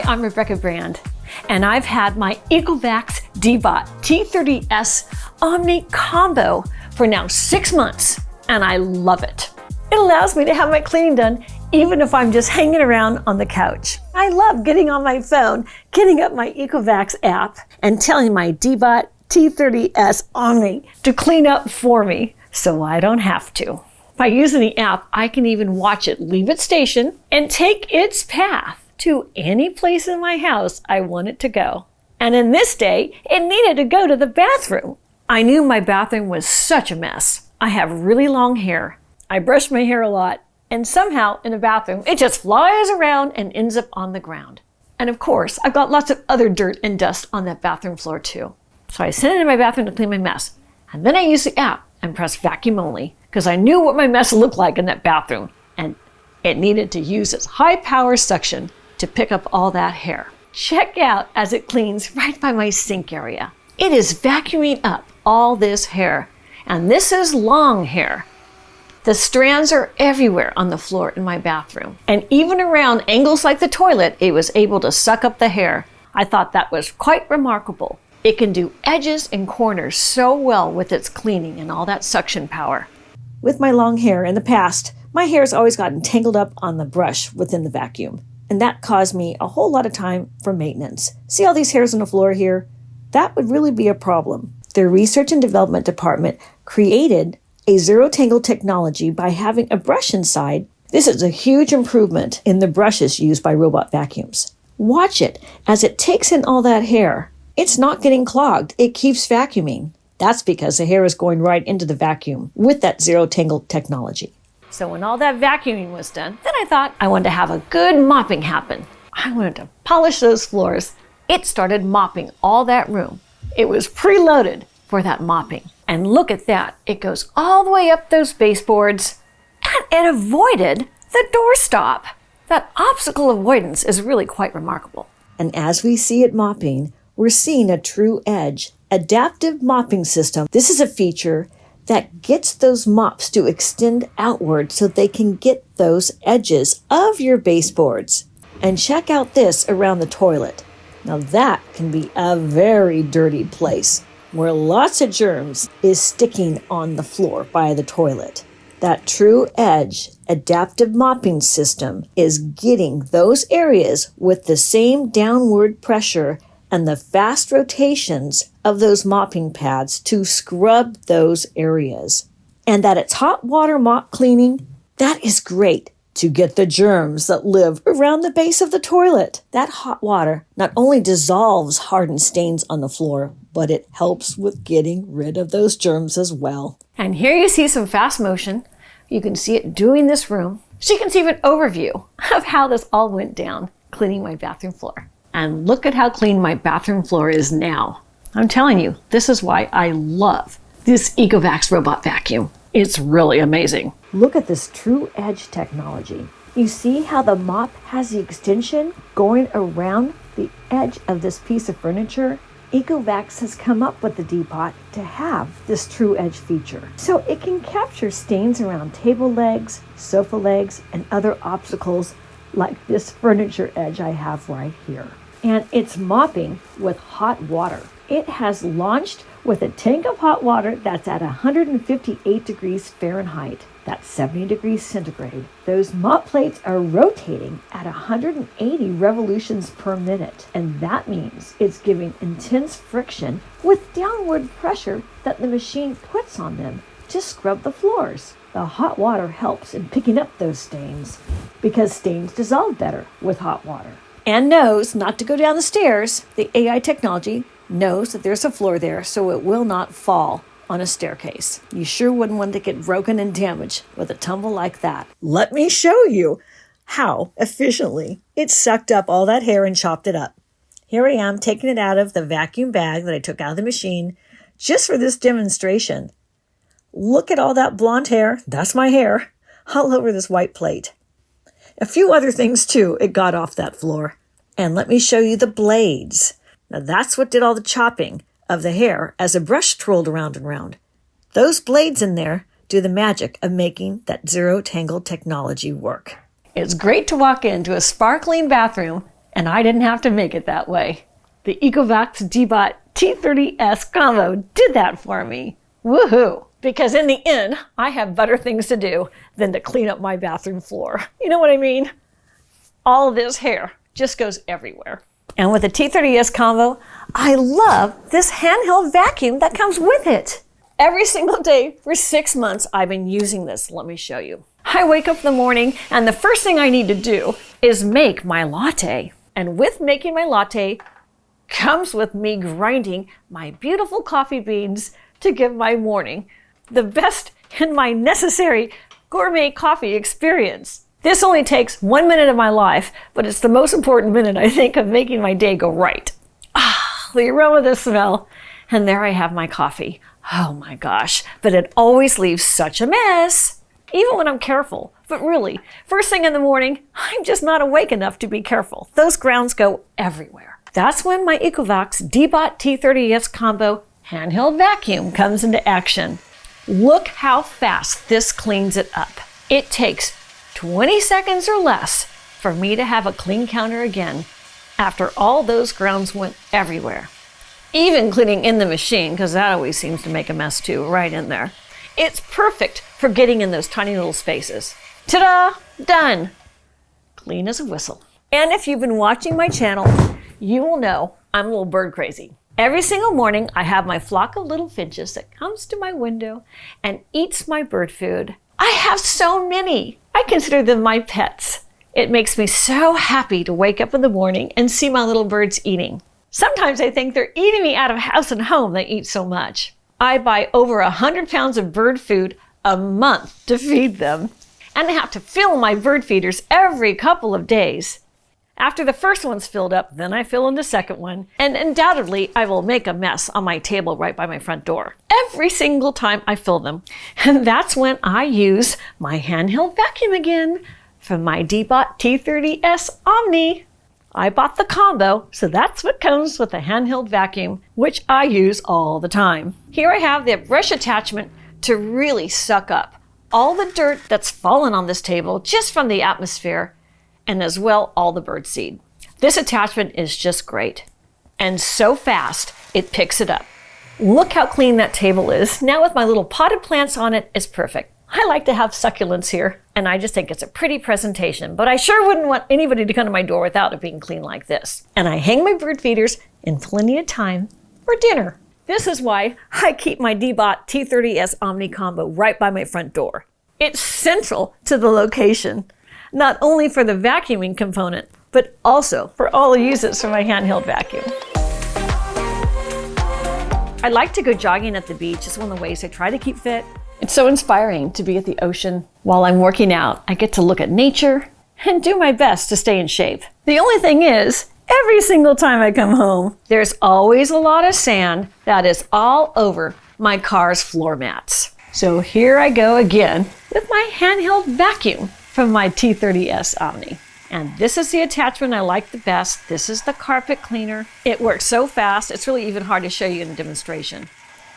I'm Rebecca Brand, and I've had my Ecovacs Deebot T30s Omni Combo for now 6 months, and I love it. It allows me to have my cleaning done even if I'm just hanging around on the couch. I love getting on my phone, getting up my Ecovacs app, and telling my Deebot T30s Omni to clean up for me so I don't have to. By using the app, I can even watch it leave its station and take its path to any place in my house I want it to go. And in this day, it needed to go to the bathroom. I knew my bathroom was such a mess. I have really long hair. I brush my hair a lot, and somehow in the bathroom, it just flies around and ends up on the ground. And of course, I've got lots of other dirt and dust on that bathroom floor too. So I sent it in my bathroom to clean my mess. And then I used the app and pressed vacuum only because I knew what my mess looked like in that bathroom. And it needed to use its high power suction to pick up all that hair. Check out as it cleans right by my sink area. It is vacuuming up all this hair. And this is long hair. The strands are everywhere on the floor in my bathroom. And even around angles like the toilet, it was able to suck up the hair. I thought that was quite remarkable. It can do edges and corners so well with its cleaning and all that suction power. With my long hair in the past, my hair's always gotten tangled up on the brush within the vacuum. And that caused me a whole lot of time for maintenance. See all these hairs on the floor here? That would really be a problem. Their research and development department created a ZeroTangle technology by having a brush inside. This is a huge improvement in the brushes used by robot vacuums. Watch it as it takes in all that hair. It's not getting clogged. It keeps vacuuming. That's because the hair is going right into the vacuum with that ZeroTangle technology. So when all that vacuuming was done, then I thought I wanted to have a good mopping happen. I wanted to polish those floors. It started mopping all that room. It was preloaded for that mopping. And look at that. It goes all the way up those baseboards, and it avoided the doorstop. That obstacle avoidance is really quite remarkable. And as we see it mopping, we're seeing a TruEdge Adaptive Mopping System. This is a feature that gets those mops to extend outward so they can get those edges of your baseboards. And check out this around the toilet. Now that can be a very dirty place where lots of germs is sticking on the floor by the toilet. That TruEdge Adaptive Mopping System is getting those areas with the same downward pressure and the fast rotations of those mopping pads to scrub those areas. And that it's hot water mop cleaning, that is great to get the germs that live around the base of the toilet. That hot water not only dissolves hardened stains on the floor, but it helps with getting rid of those germs as well. And here you see some fast motion. You can see it doing this room. So you can see an overview of how this all went down, cleaning my bathroom floor. And look at how clean my bathroom floor is now. I'm telling you, this is why I love this Ecovacs robot vacuum. It's really amazing. Look at this TruEdge technology. You see how the mop has the extension going around the edge of this piece of furniture? Ecovacs has come up with the Deebot to have this TruEdge feature. So it can capture stains around table legs, sofa legs, and other obstacles like this furniture edge I have right here. And it's mopping with hot water. It has launched with a tank of hot water that's at 158 degrees Fahrenheit. That's 70 degrees centigrade. Those mop plates are rotating at 180 revolutions per minute. And that means it's giving intense friction with downward pressure that the machine puts on them to scrub the floors. The hot water helps in picking up those stains because stains dissolve better with hot water. And knows not to go down the stairs. The AI technology knows that there's a floor there, so it will not fall on a staircase. You sure wouldn't want to get broken and damaged with a tumble like that. Let me show you how efficiently it sucked up all that hair and chopped it up. Here I am taking it out of the vacuum bag that I took out of the machine just for this demonstration. Look at all that blonde hair. That's my hair all over this white plate. A few other things too, it got off that floor. And let me show you the blades. Now that's what did all the chopping of the hair as a brush twirled around and around. Those blades in there do the magic of making that ZeroTangle technology work. It's great to walk into a sparkling bathroom And I didn't have to make it that way. The Ecovacs Deebot T30s combo did that for me. Woohoo! Because in the end, I have better things to do than to clean up my bathroom floor. You know what I mean? All of this hair just goes everywhere. And with the T30s combo, I love this handheld vacuum that comes with it. Every single day for 6 months, I've been using this. Let me show you. I wake up in the morning and the first thing I need to do is make my latte. And with making my latte comes with me grinding my beautiful coffee beans to give my morning the best and my necessary gourmet coffee experience. This only takes 1 minute of my life, but it's the most important minute, I think, of making my day go right. Ah, the aroma, the smell, and there I have my coffee. Oh my gosh, but it always leaves such a mess, even when I'm careful. But really, first thing in the morning, I'm just not awake enough to be careful. Those grounds go everywhere. That's when my Ecovacs Deebot T30s combo handheld vacuum comes into action. Look how fast this cleans it up. It takes 20 seconds or less for me to have a clean counter again after all those grounds went everywhere. Even cleaning in the machine, because that always seems to make a mess too, right in there. It's perfect for getting in those tiny little spaces. Ta-da! Done! Clean as a whistle. And if you've been watching my channel, you will know I'm a little bird crazy. Every single morning, I have my flock of little finches that comes to my window and eats my bird food. I have so many. I consider them my pets. It makes me so happy to wake up in the morning and see my little birds eating. Sometimes I think they're eating me out of house and home. They eat so much. I buy over 100 pounds of bird food a month to feed them. And I have to fill my bird feeders every couple of days. After the first one's filled up, then I fill in the second one, and undoubtedly I will make a mess on my table right by my front door every single time I fill them. And that's when I use my handheld vacuum again from my Deebot T30s Omni. I bought the combo, so that's what comes with the handheld vacuum, which I use all the time. Here I have the brush attachment to really suck up all the dirt that's fallen on this table just from the atmosphere, and as well all the bird seed. This attachment is just great, and so fast it picks it up. Look how clean that table is. Now with my little potted plants on it, it's perfect. I like to have succulents here, and I just think it's a pretty presentation, but I sure wouldn't want anybody to come to my door without it being clean like this. And I hang my bird feeders in plenty of time for dinner. This is why I keep my Deebot T30s Omni combo right by my front door. It's central to the location, not only for the vacuuming component, but also for all the uses for my handheld vacuum. I like to go jogging at the beach. It's one of the ways I try to keep fit. It's so inspiring to be at the ocean while I'm working out. I get to look at nature and do my best to stay in shape. The only thing is, every single time I come home, there's always a lot of sand that is all over my car's floor mats. So here I go again with my handheld vacuum from my T30s Omni. And this is the attachment I like the best. This is the carpet cleaner. It works so fast, it's really even hard to show you in a demonstration.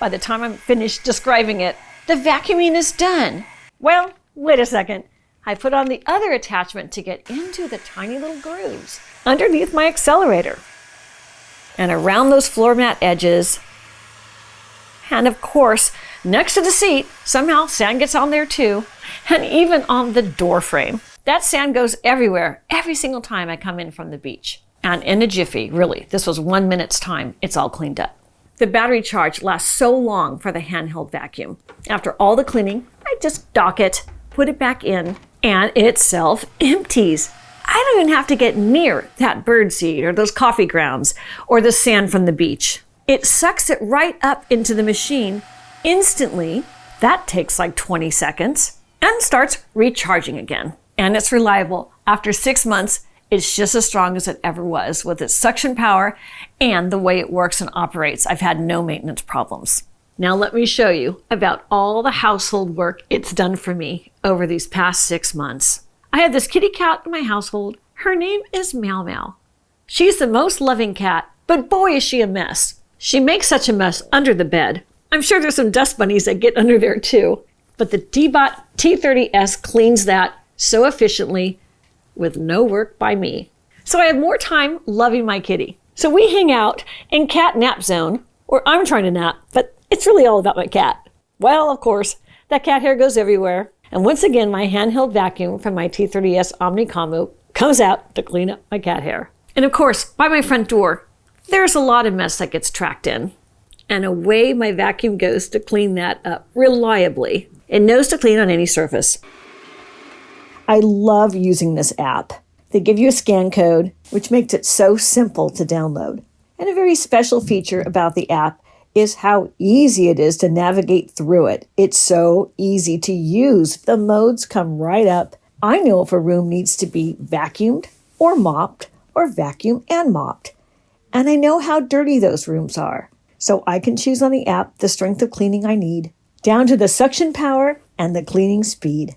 By the time I'm finished describing it, the vacuuming is done. Well, wait a second. I put on the other attachment to get into the tiny little grooves underneath my accelerator and around those floor mat edges. And of course, next to the seat, somehow sand gets on there too, and even on the door frame. That sand goes everywhere, every single time I come in from the beach. And in a jiffy, really, this was 1 minute's time, it's all cleaned up. The battery charge lasts so long for the handheld vacuum. After all the cleaning, I just dock it, put it back in, and it self-empties. I don't even have to get near that birdseed or those coffee grounds or the sand from the beach. It sucks it right up into the machine instantly. That takes like 20 seconds and starts recharging again. And it's reliable. After 6 months, it's just as strong as it ever was with its suction power and the way it works and operates. I've had no maintenance problems. Now let me show you about all the household work it's done for me over these past 6 months. I have this kitty cat in my household. Her name is Meow Meow. She's the most loving cat, but boy is she a mess. She makes such a mess under the bed. I'm sure there's some dust bunnies that get under there too. But the Deebot T30s cleans that so efficiently with no work by me. So I have more time loving my kitty. So we hang out in cat nap zone, or I'm trying to nap, but it's really all about my cat. Well, of course, that cat hair goes everywhere. And once again, my handheld vacuum from my T30s Omni Combo comes out to clean up my cat hair. And of course, by my front door, there's a lot of mess that gets tracked in. And away my vacuum goes to clean that up reliably. It knows to clean on any surface. I love using this app. They give you a scan code, which makes it so simple to download. And a very special feature about the app is how easy it is to navigate through it. It's so easy to use. The modes come right up. I know if a room needs to be vacuumed or mopped or vacuumed and mopped. And I know how dirty those rooms are. So I can choose on the app the strength of cleaning I need, down to the suction power and the cleaning speed.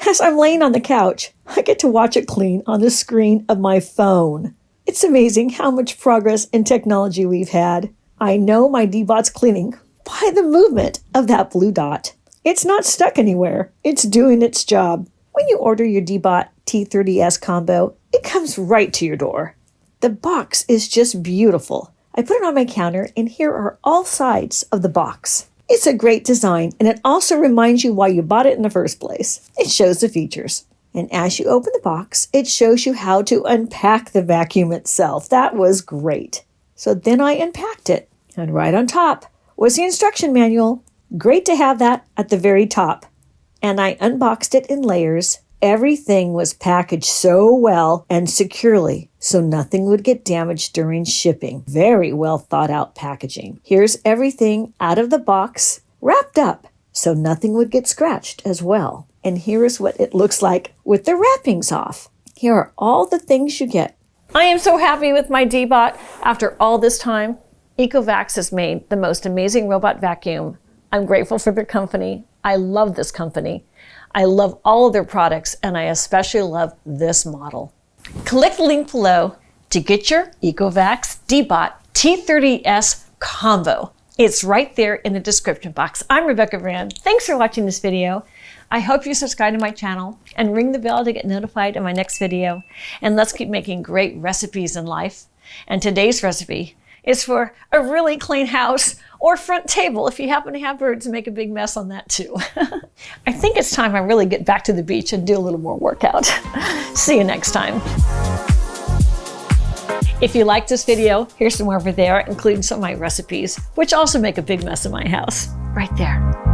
As I'm laying on the couch, I get to watch it clean on the screen of my phone. It's amazing how much progress in technology we've had. I know my Deebot's cleaning by the movement of that blue dot. It's not stuck anywhere. It's doing its job. When you order your Deebot T30s combo, it comes right to your door. The box is just beautiful. I put it on my counter, and here are all sides of the box. It's a great design, and it also reminds you why you bought it in the first place. It shows the features. And as you open the box, it shows you how to unpack the vacuum itself. That was great. So then I unpacked it. And right on top was the instruction manual. Great to have that at the very top. And I unboxed it in layers. Everything was packaged so well and securely, so nothing would get damaged during shipping. Very well thought out packaging. Here's everything out of the box, wrapped up, so nothing would get scratched as well. And here is what it looks like with the wrappings off. Here are all the things you get. I am so happy with my Deebot after all this time. Ecovacs has made the most amazing robot vacuum. I'm grateful for their company. I love this company. I love all of their products, and I especially love this model. Click the link below to get your Ecovacs Deebot T30s combo. It's right there in the description box. I'm Rebecca Brand. Thanks for watching this video. I hope you subscribe to my channel and ring the bell to get notified of my next video. And let's keep making great recipes in life. And today's recipe is for a really clean house or front table if you happen to have birds and make a big mess on that too. I think it's time I really get back to the beach and do a little more workout. See you next time. If you liked this video, here's some more over there, including some of my recipes, which also make a big mess in my house. Right there.